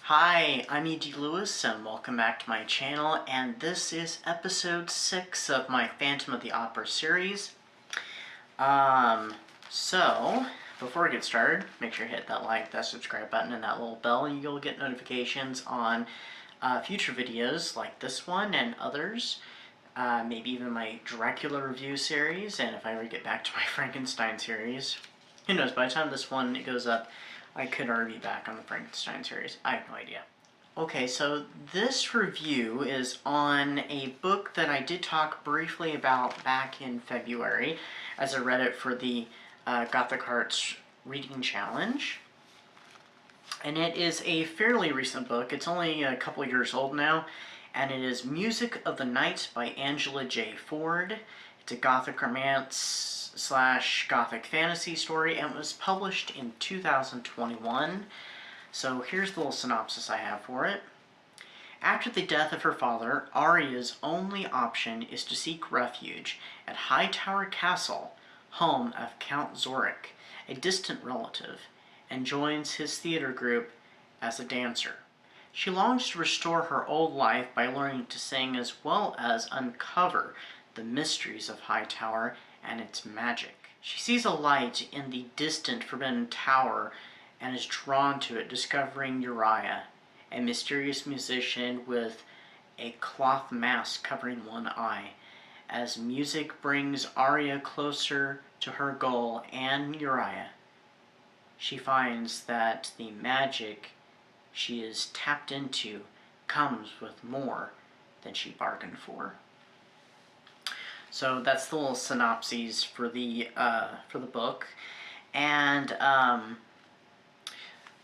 Hi, I'm E.D. Lewis and welcome back to my channel, and this is episode 6 of my Phantom of the Opera series. So, before we get started, make sure you hit that like, that subscribe button, and that little bell, and you'll get notifications on future videos like this one and others. Maybe even my Dracula review series, and if I ever get back to my Frankenstein series. Who knows, by the time this one goes up, I could already be back on the Frankenstein series. I have no idea. Okay, so this review is on a book that I did talk briefly about back in February, as I read it for the Gothic Hearts Reading Challenge. And it is a fairly recent book. It's only a couple years old now, and it is Music of the Night by Angela J. Ford. It's a Gothic romance / Gothic fantasy story, and it was published in 2021. So here's the little synopsis I have for it. After the death of her father, Arya's only option is to seek refuge at Hightower Castle, home of Count Zorik, a distant relative, and joins his theater group as a dancer. She longs to restore her old life by learning to sing as well as uncover the mysteries of Hightower and its magic. She sees a light in the distant Forbidden Tower and is drawn to it, discovering Uriah, a mysterious musician with a cloth mask covering one eye. As music brings Arya closer to her goal and Uriah, she finds that the magic she is tapped into comes with more than she bargained for. So that's the little synopses for the book, and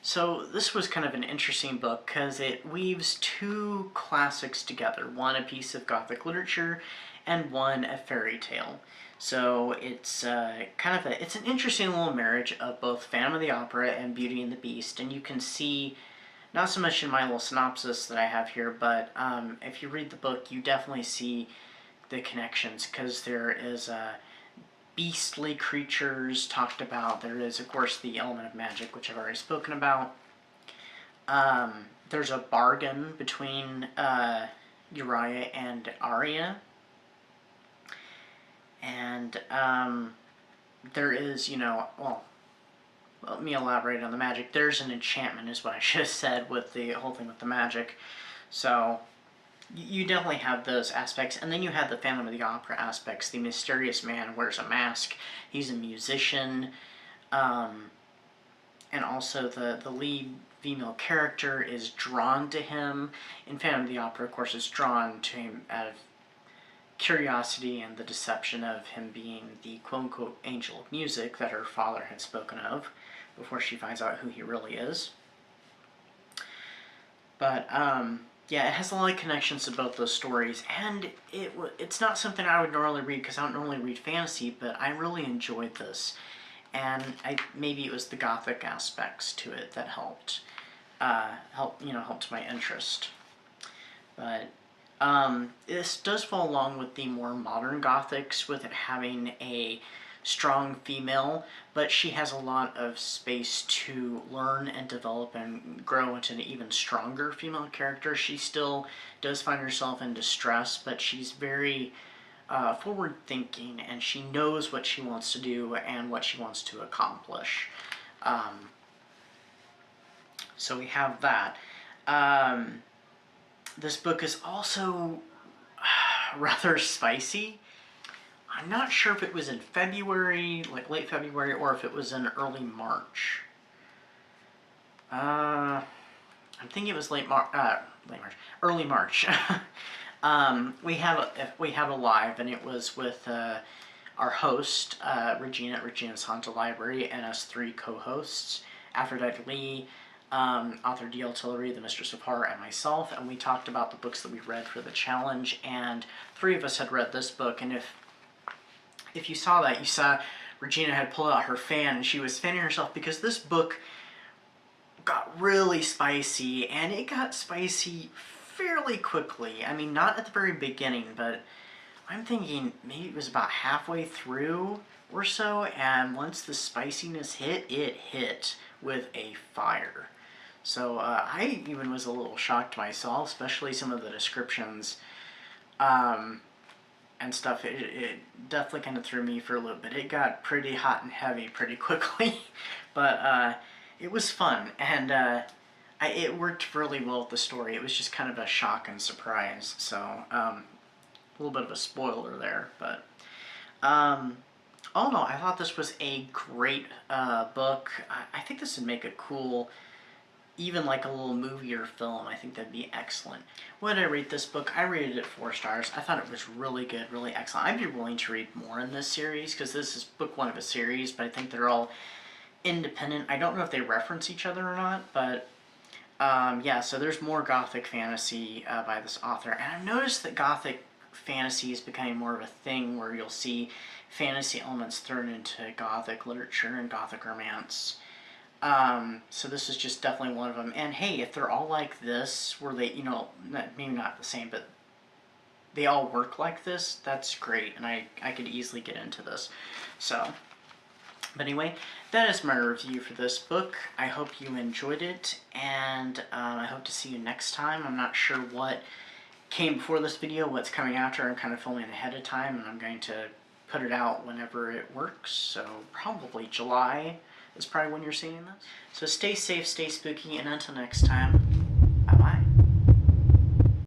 so this was kind of an interesting book because it weaves two classics together: one a piece of Gothic literature, and one a fairy tale. So it's it's an interesting little marriage of both Phantom of the Opera and Beauty and the Beast, and you can see, not so much in my little synopsis that I have here, but if you read the book, you definitely see the connections, because there is beastly creatures talked about. There is, of course, the element of magic, which I've already spoken about. There's a bargain between Uriah and Arya. And there is, well, let me elaborate on the magic. There's an enchantment, is what I should have said, with the whole thing with the magic. So you definitely have those aspects, and then you have the Phantom of the Opera aspects. The mysterious man wears a mask. He's a musician, and also the lead female character is drawn to him. In Phantom of the Opera, of course, is drawn to him out of curiosity and the deception of him being the quote-unquote angel of music that her father had spoken of before she finds out who he really is. But yeah, it has a lot of connections to both those stories, and it's not something I would normally read because I don't normally read fantasy, but I really enjoyed this, and maybe it was the Gothic aspects to it that helped my interest. But this does fall along with the more modern Gothics, with it having a strong female, but she has a lot of space to learn and develop and grow into an even stronger female character. She still does find herself in distress, but she's very forward-thinking, and she knows what she wants to do and what she wants to accomplish. So we have that. This book is also rather spicy. I'm not sure if it was in February, like late February, or if it was in early March. I'm thinking it was early March. We have a live, and it was with our host, Regina at Regina's Haunted Library, and us three co-hosts, Aphrodite Lee, author D.L. Tillery, the Mistress of Horror, and myself, and we talked about the books that we read for the challenge, and three of us had read this book, and if you saw that, you saw Regina had pulled out her fan, and she was fanning herself because this book got really spicy, and it got spicy fairly quickly. I mean, not at the very beginning, but I'm thinking maybe it was about halfway through or so, and once the spiciness hit, it hit with a fire. So I even was a little shocked myself, especially some of the descriptions and stuff. It definitely kind of threw me for a little bit. It got pretty hot and heavy pretty quickly, but it was fun, and it worked really well with the story. It was just kind of a shock and surprise. So a little bit of a spoiler there, but oh no, I thought this was a great book. I think this would make a cool, even like a little movie or film. I think that'd be excellent. What did I rate this book? I rated it 4 stars. I thought it was really good, really excellent. I'd be willing to read more in this series because this is book 1 of a series, but I think they're all independent. I don't know if they reference each other or not, but yeah, so there's more gothic fantasy by this author. And I've noticed that gothic fantasy is becoming more of a thing where you'll see fantasy elements thrown into gothic literature and gothic romance. So this is just definitely one of them. And hey, if they're all like this, where they, you know, maybe not the same, but they all work like this, that's great. And I could easily get into this. So, but anyway, that is my review for this book. I hope you enjoyed it, and I hope to see you next time. I'm not sure what came before this video, what's coming after. I'm kind of filming ahead of time, and I'm going to put it out whenever it works. So probably July is probably when you're seeing this. So stay safe, stay spooky, and until next time,